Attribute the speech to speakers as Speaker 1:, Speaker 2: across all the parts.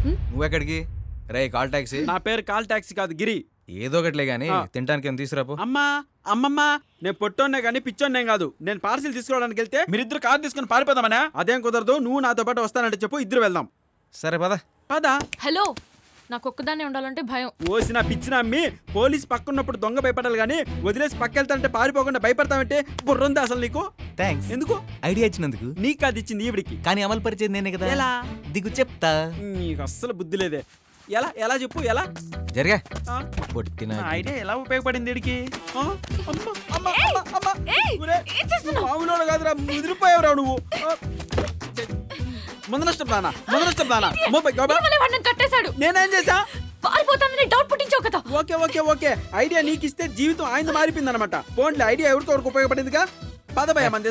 Speaker 1: నువ్వెక్కడికి? రే call taxi.
Speaker 2: నా పేరు కాల్ టాక్సీ కాదు, గిరి.
Speaker 1: ఏదో ఒకటిలే గానీ తినడానికి ఏం తీసుకురాపో.
Speaker 2: అమ్మా అమ్మమ్మ, నేను పొట్టోన్నే కానీ పిచ్చోన్నేం కాదు. నేను పార్సిల్ తీసుకోవడానికి వెళ్తే మీరిద్దరు కార్ తీసుకుని పారిపోదామనా? అదేం కుదరదు. నువ్వు నాతో పాటు వస్తానంటే చెప్పు, ఇద్దరు వెళ్దాం.
Speaker 1: సరే పద.
Speaker 2: పదా.
Speaker 3: హలో, నాకు ఒక్కదాన్నే ఉండాలంటే భయం.
Speaker 2: ఓసిన పిచ్చిన అమ్మి, పోలీస్ పక్కన్నప్పుడు దొంగ భయపడాలి కానీ వదిలేసి పక్కెళ్తాంటే పారిపోకుండా భయపడతావంటే బుర్రంది అసలు నీకు?
Speaker 1: థ్యాంక్స్.
Speaker 2: ఎందుకు?
Speaker 1: ఐడియా ఇచ్చినందుకు.
Speaker 2: నీకు అది ఇచ్చింది ఈవిడికి,
Speaker 1: కానీ అమలు పరిచేది నేనే కదా.
Speaker 2: ఎలా?
Speaker 1: దిగు చెప్తా.
Speaker 2: నీకు అస్సలు బుద్ధి లేదే. ఎలా ఎలా చెప్పు, ఎలా?
Speaker 1: జరిగా
Speaker 2: ఆ?
Speaker 1: పొట్టిన
Speaker 2: ఐడియా ఎలా ఉపయోగపడింది వీడికి? మామూలు కాదురా, ముదిరిపోయావురా నువ్వు. ముందు నష్టం దానా, ముందు నష్టం దానా.
Speaker 3: కట్టేశాడు.
Speaker 2: నేనేం చేసా?
Speaker 3: పారిపోతానని డౌట్ పుట్టించావు కదా.
Speaker 2: ఓకే ఓకే ఓకే, ఐడియా నీకు ఇస్తే జీవితం ఆయన మారిపోయింది అనమాట. పోన్లే, ఐడియా ఎవరితో వరకు ఉపయోగపడిందిగా. పద భయ మంది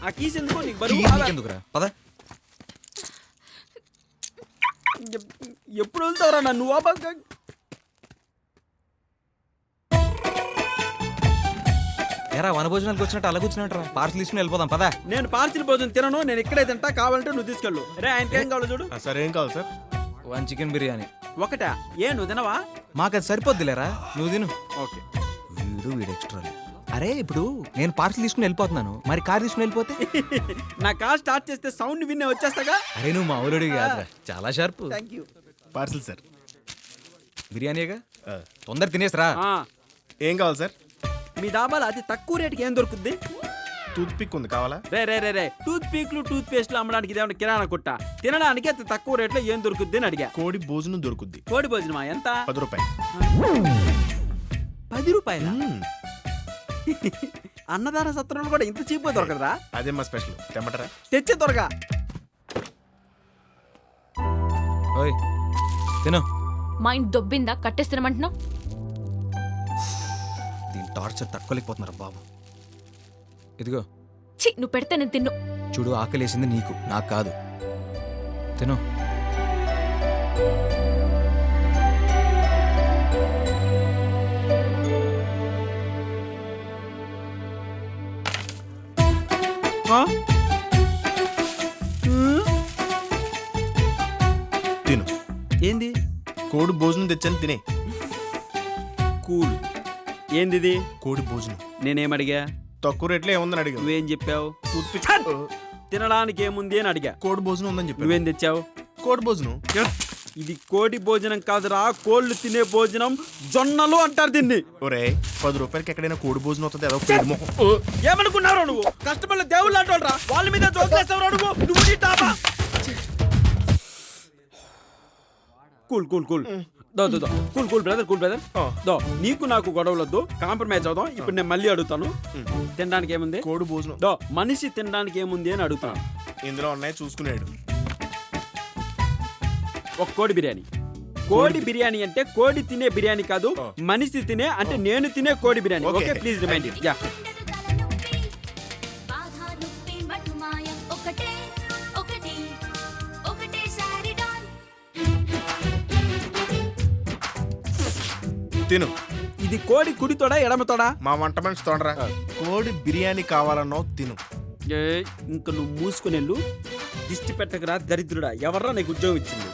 Speaker 2: ఆ కీస్ ఎందుకు నీకు బరువు?
Speaker 1: ఎందుకురా పద.
Speaker 2: ఎప్పుడు వెళ్తావురా నన్ను?
Speaker 1: ఎరా వనభోజనానికి వచ్చినట్టు అలా కూర్చున్నట్టు పార్సల్ తీసుకుని వెళ్ళిపోదాం పదా.
Speaker 2: నేను పార్సిల్ భోజనం తినను, నేను ఇక్కడే తింటా. కావాలంటే నువ్వు తీసుకెళ్ళు. రే ఆయనకి ఏం కావాలో చూడు.
Speaker 4: సార్ ఏం కావాలి సార్?
Speaker 1: 1 చికెన్ బిర్యానీ.
Speaker 2: ఒకటా? ఏ నువ్వు తినవా?
Speaker 1: మాకు అది సరిపోద్దిలేరా, నువ్వు తిను.
Speaker 2: ఓకే.
Speaker 1: వీడు ఎక్స్ట్రా. అరే ఇప్పుడు నేను పార్సల్ తీసుకుని వెళ్ళిపోతున్నాను, మరి కార్ తీసుకుని వెళ్ళిపోతే?
Speaker 2: నా కార్ స్టార్ట్ చేస్తే సౌండ్ విన్నే వచ్చేస్తాగా.
Speaker 1: అరే నువ్వు మా ఊరుడి కాదురా, చాలా sharp.
Speaker 2: Thank you.
Speaker 4: Parcel sir.
Speaker 1: బిర్యానీగా తొందర తినేసరా.
Speaker 4: ఏం కావాలి సార్?
Speaker 2: మీ డాబాలో అతి తక్కువ రేటుకి ఏం దొరుకుద్ది?
Speaker 4: టూత్ పిక్ ఉంది, కావాలా?
Speaker 2: రే రే రే రే, టూత్ పీక్లు టూత్ పేస్ట్లు అమ్మడానికి ఇదేమన్నా కిరాణా కొట్ట? తినడానికి అతి తక్కువ రేట్లో ఏం దొరుకుద్ది అని అడిగా.
Speaker 4: కోడి భోజనం దొరుకుద్ది.
Speaker 2: కోడి భోజనమా? ఎంత?
Speaker 4: 10 రూపాయలు.
Speaker 2: 10 రూపాయలా? అన్నదాన సత్రంలో కూడా ఇంత చీప్ దొరకదా?
Speaker 4: అదే మా స్పెషల్. తెమ్మటరా?
Speaker 2: తెచ్చే త్వరగా.
Speaker 1: ఓయ్ తిను.
Speaker 3: మైండ్ దొబ్బిందా? కట్టేసి తినమంటున్నావు.
Speaker 1: దీని టార్చర్ తక్కువలేకపోతున్నారు బాబు. ఇదిగో.
Speaker 3: ఛీ, నువ్వు పెడితే నేను తిన్ను.
Speaker 1: చూడు, ఆకలేసింది నీకు, నాకు కాదు. తిను.
Speaker 4: తిను.
Speaker 2: ఏంది?
Speaker 4: కోడి భోజనం తెచ్చాను, తినే.
Speaker 2: కూల్. ఏంది ఇది?
Speaker 4: కోడి భోజనం.
Speaker 2: నేనేమడిగా?
Speaker 4: తక్కువ రేట్లో ఏముందని అడిగా.
Speaker 2: నువ్వేం చెప్పావు?
Speaker 4: Toothpick.
Speaker 2: తినడానికి ఏముంది అని అడిగా.
Speaker 4: కోడి భోజనం ఉందని చెప్పి.
Speaker 2: నువ్వేం తెచ్చావు?
Speaker 4: కోడి భోజనం.
Speaker 2: ఇది కోడి భోజనం కాదురా, కోళ్ళు తినే భోజనం. జొన్నలు అంటారు దీన్ని.
Speaker 4: ఒరే 10 రూపాయలకి ఎక్కడైనా కోడి భోజనం అవుతుంది. ఏదో
Speaker 2: ఏమనుకున్నారో నువ్వు? కష్టపడి దేవుళ్ళు అంటారా? వాళ్ళ మీద జోకులేస్తావు నువ్వు. నువ్వు నీ టాపా. Cool cool cool. Cool cool brother, cool brother. నీకు నాకు గొడవలొద్దు, కాంప్రమైజ్ అవుదాం. ఇప్పుడు నేను మళ్ళీ అడుగుతాను, తినడానికి ఏముంది?
Speaker 4: కోడి భోజనం.
Speaker 2: మనిషి తినడానికి ఏముంది అని అడుగుతాను.
Speaker 4: ఇందులో ఉన్నాయి, చూసుకున్నాడు.
Speaker 2: ఒక కోడి బిర్యానీ. కోడి బిర్యానీ అంటే కోడి తినే బిర్యానీ కాదు, మనిషి తినే, అంటే నేను తినే కోడి biryani. Okay, please remind it. Yeah.
Speaker 4: తిను.
Speaker 2: ఇది కోడి కుడి తోడా ఎడమ తోడా?
Speaker 4: మా వంట మనిషి తోడరా. కోడి బిర్యానీ కావాలన్నావు, తిను.
Speaker 2: ఇంక నువ్వు మూసుకుని వెళ్ళు. దిష్టి పెట్టకరా దరిద్రుడా. ఎవర్రా నీకు ఉద్యోగం ఇచ్చింది?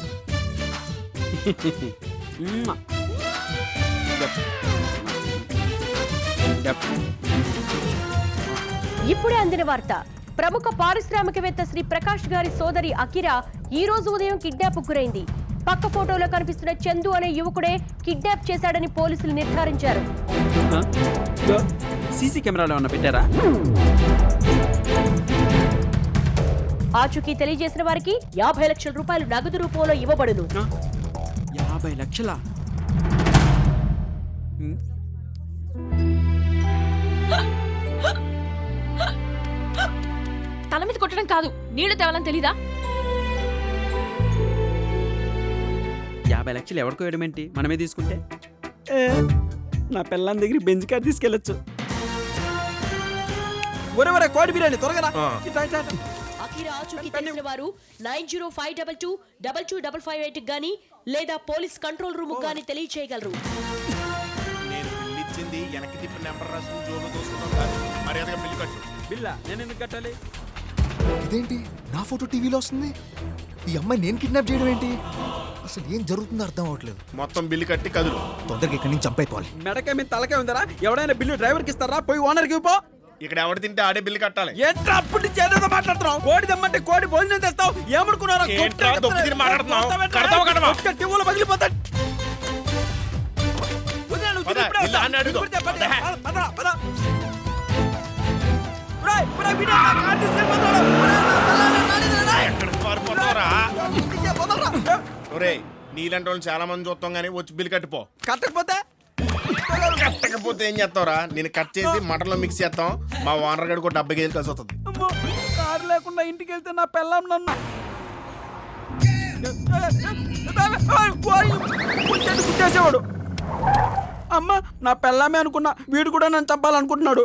Speaker 5: ఇప్పుడే అందిన వార్త. ప్రముఖ పారిశ్రామికవేత్త శ్రీ ప్రకాష్ గారి సోదరి అకిరా ఈ రోజు ఉదయం కిడ్నాప్ గురైంది. పక్క ఫోటోలో కనిపిస్తున్న చందు అనే యువకుడే కిడ్నాప్ చేశాడని పోలీసులు నిర్ధారించారు.
Speaker 2: సీసీ కెమెరాలో ఏమన్నా పెట్టారా?
Speaker 5: ఆచూకీ తెలియజేసిన వారికి 50 లక్షల రూపాయలు నగదు రూపంలో ఇవ్వబడును.
Speaker 2: 50 లక్షలా?
Speaker 3: తల మీద కొట్టడం కాదు, నీళ్లు తేవాలని తెలీదా?
Speaker 2: 50 లక్షలు ఎవరికో వేయడమేంటి, మనమే తీసుకుంటే? నా పిల్లని దగ్గర బెంచ్ కార్ తీసుకెళ్ళొచ్చు. ఒరే కోడి బిర్యానీ త్వరగా.
Speaker 5: అఖిరా ఆచూకీ తెలిసిన వారు 9052222558 గానీ లేదా పోలీస్ కంట్రోల్ రూమ్ గానీ తెలియచేయగలరు.
Speaker 4: నేను బిల్లు ఇచ్చింది వెనక్కి తిప్పి నెంబర్ రాసుకుని జోబులో దోసుకుంటాం కాదు. మర్యాదగా బిల్లు కట్టు.
Speaker 2: బిల్లా నేను ఎందుకు కట్టాలి?
Speaker 1: ఇదేంటి నా ఫోటో టీవీలో వస్తుంది? ఈ అమ్మాయి నేను కిడ్నాప్ చేయడం ఏంటి? అసలు ఏం జరుగుతుందో అర్థం అవ్వట్లేదు.
Speaker 4: మొత్తం బిల్లు కట్టి కదులు.
Speaker 1: తొందరగా ఇక్కడి నుంచి చంపైపోవాలి.
Speaker 2: మెడకే మీద తలకే ఉందరా? ఎవడైనా బిల్లు డ్రైవర్కి ఇస్తారా? పోయి ఓనర్కి ఇవ్వు.
Speaker 4: ఇక్కడ ఎవడు తింటే ఆడే బిల్లు కట్టాలి.
Speaker 2: ఏంట్రా అప్పుడు నుంచి ఏదో మాట్లాడుతున్నావు? కోడి తెమ్మంటే కోడి భోజనం తెస్తావు. ఏమనుకున్నారా?
Speaker 4: ఏంట్రా దొప్పు తిని మాట్లాడుతున్నావు? కడతావా కడవా?
Speaker 2: ఒక్క టివ్వులు పగిలిపోతాడు.
Speaker 4: పద, ఇల్లు ఆడిని అడుగు. ఎక్కడికి పారిపోతావురా? ఒరేయ్, నీలాంటి వాళ్ళు చాలా మంది చూస్తాం గానీ వచ్చి బిల్లు కట్టిపో.
Speaker 2: కట్టకపోతే
Speaker 4: కట్టకపోతే ఏం చేస్తావురా? నేను కట్ చేసి మటన్లో మిక్స్ చేస్తాం. మా ఓనర్ గడికి 70 కేజీలు కలిసి వస్తుంది.
Speaker 2: అమ్మో, కారు లేకుండా ఇంటికి వెళ్తే నా పెళ్ళాం నన్ను కుట్టేసేవాడు. అమ్మ, నా పెళ్ళామే అనుకున్నా, వీడు కూడా నన్ను చంపాలనుకుంటున్నాడు.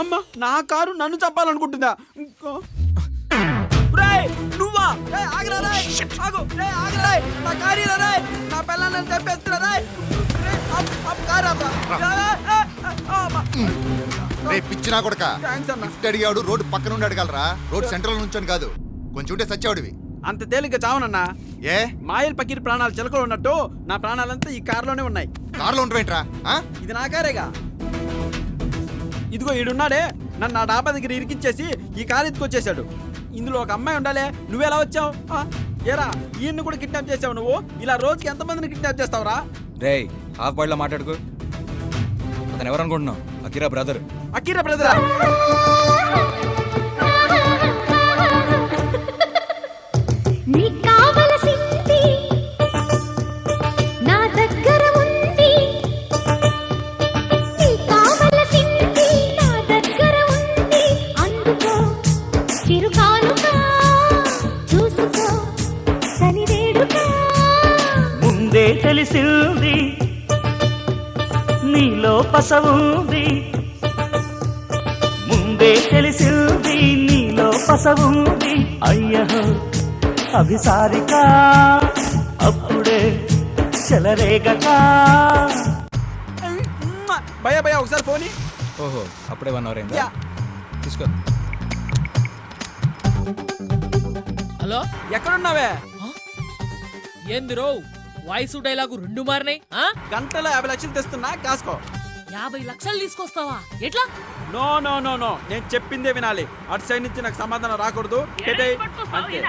Speaker 2: అమ్మ, నా కారు నన్ను చంపాలనుకుంటుందా? రేయ్, నువ్వా? రేయ్, ఆగురా రేయ్. ఆగు. రేయ్, ఆగురా రేయ్. నా కారు ఇరా రేయ్. నా పెళ్ళాన్ని నన్ను చంపేస్తున్నా రేయ్. రేయ్, కారు ఆపురా.
Speaker 6: రే పిచ్చినా కొడక
Speaker 2: థాంక్స్ అన్న.
Speaker 6: లిఫ్ట్ అడిగాడు రోడ్డు పక్కన ఉండి అడగలరా? రోడ్డు సెంట్రల్ నుంచొని కాదు, కొంచెం ఉంటే సచ్చావుడివి.
Speaker 2: అంత తేలిగ్గా చావనన్నా.
Speaker 6: ఏ
Speaker 2: మాయల్ పకీర్ ప్రాణాలు చిలకలు ఉన్నట్టు నా ప్రాణాలంతా ఈ కారులోనే ఉన్నాయి.
Speaker 6: కారులో ఉంటావేంట్రా?
Speaker 2: ఇది నా కారేగా. ఇదిగో ఈడున్నాడే, నన్ను నా డాబా దగ్గర ఇరికించేసి ఈ కారు ఎత్తుకొచ్చేసాడు. ఇందులో ఒక అమ్మాయి ఉండాలి. నువ్వెలా వచ్చావు? ఏరా, ఈయన్ని కూడా కిడ్నాప్ చేసావు నువ్వు? ఇలా రోజుకి ఎంతమందిని కిడ్నాప్ చేస్తావురా?
Speaker 1: రేయ్, హాఫ్ బాయ్లో మాట్లాడుకో. అతను ఎవరు అనుకుంటున్నావు? Akira brother.
Speaker 2: అకీరా బ్రదరా?
Speaker 7: నీకు కావలసింది నా దగ్గర ఉంది. నీకు కావలసింది నా దగ్గర ఉంది. అందుకో చిరుకానుక, చూసుకో సనివేడుక.
Speaker 8: ముందే తెలిసింది నీలో పసవుంది. ముందే తెలిసింది నీలో పసవుంది. అయ్యహో అభిసారిక, అప్పుడే చెలరేగక.
Speaker 2: భయ భయ ఒకసారి ఫోన్ ఇయ్యి.
Speaker 1: ఓహో, అప్పుడే 1 అవర్ అయిందా?
Speaker 2: యా.
Speaker 1: తీసుకో.
Speaker 9: హలో,
Speaker 2: ఎక్కడున్నావే?
Speaker 9: ఏంది రో వాయిస్ డైలాగు 2 మారినాయి.
Speaker 2: గంటలో 50 లక్షలు తెస్తున్నా, కాసుకో.
Speaker 9: 50 లక్షలు తీసుకొస్తావా? ఎట్లా?
Speaker 2: నో నో నో నో, నేను చెప్పిందే వినాలి. అటు సైడ్ నుంచి నాకు సమాధానం రాకూడదు. పెట్టేయ్. అంతే.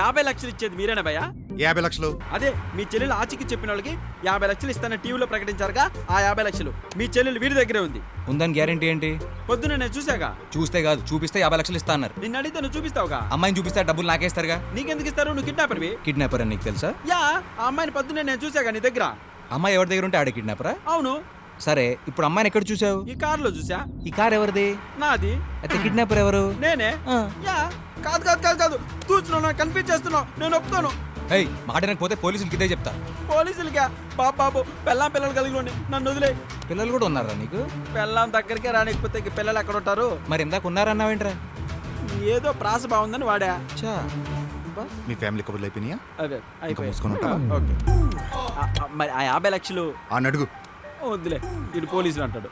Speaker 2: 50 లక్షలు ఇచ్చేది మీరేనా భయ్యా?
Speaker 6: 50 లక్షలు
Speaker 2: అదే మీ చెల్లెలు ఆచికి చెప్పిన వాళ్ళకి 50 లక్షలు ఇస్తానని టీవీలో ప్రకటించారుగా, ఆ 50 లక్షలు మీ చెల్లెలు వీడి దగ్గరే ఉంది.
Speaker 1: ఉందని గ్యారెంటీ ఏంటి?
Speaker 2: పొద్దున్న నేను చూసాగా.
Speaker 1: చూస్తే కాదు, చూపిస్తే 50 లక్షలు ఇస్తా అన్నారు.
Speaker 2: నిన్ను అడిగితే నువ్వు చూపిస్తావుగా.
Speaker 1: అమ్మాయిని చూపిస్తే డబ్బులు నాకేస్తారుగా.
Speaker 2: నీకెందుకు ఇస్తారు? నువ్వు కిడ్నాపర్వి.
Speaker 1: కిడ్నాపర్ అని నీకు తెలుసా?
Speaker 2: యా, ఆ అమ్మాయిని పొద్దున్నే నేను చూసాగా నీ దగ్గర.
Speaker 1: అమ్మాయి ఎవరి దగ్గర ఉంటే ఆడే కిడ్నాపరా?
Speaker 2: అవును.
Speaker 1: సరే, ఇప్పుడు అమ్మాయిని ఎక్కడ చూసావు?
Speaker 2: ఈ కారులో చూసా.
Speaker 1: ఈ కార్ ఎవరిది?
Speaker 2: నాది.
Speaker 1: అయితే కిడ్నాపర్ ఎవరు?
Speaker 2: నేనే.
Speaker 1: ఆ.
Speaker 2: యా, కాదు కాదు కాదు కాదు, కూర్చున్నావు, కన్ఫ్యూజ్ చేస్తున్నావు. నేను ఒప్పుకోను.
Speaker 1: ఏయ్, మాట్లాడకపోతే పోలీసులకి ఇదే చెప్తా.
Speaker 2: పోలీసులకా? బాబు, పెళ్ళాం పిల్లలు కలిగి ఉండి నన్ను వదిలే.
Speaker 1: పిల్లలు కూడా ఉన్నారా నీకు?
Speaker 2: పెళ్ళాం దగ్గరికే రానికపోతే ఇంక పిల్లలు ఎక్కడ ఉంటారు?
Speaker 1: మరి ఇందాక ఉన్నారన్నావేంట్రా?
Speaker 2: ఏదో ప్రాస బాగుందని వాడా.
Speaker 1: చా,
Speaker 6: మీ ఫ్యామిలీ కబుర్లు అయిపోయినాయా?
Speaker 2: అదే
Speaker 6: ఇంకా
Speaker 2: అయిపోయి.
Speaker 6: మూసుకొని ఉంటావా?
Speaker 2: ఓకే. మరి ఆ 50 లక్షలు
Speaker 6: అని అడుగు.
Speaker 2: వద్దులే, ఇటు పోలీసులు అంటాడు.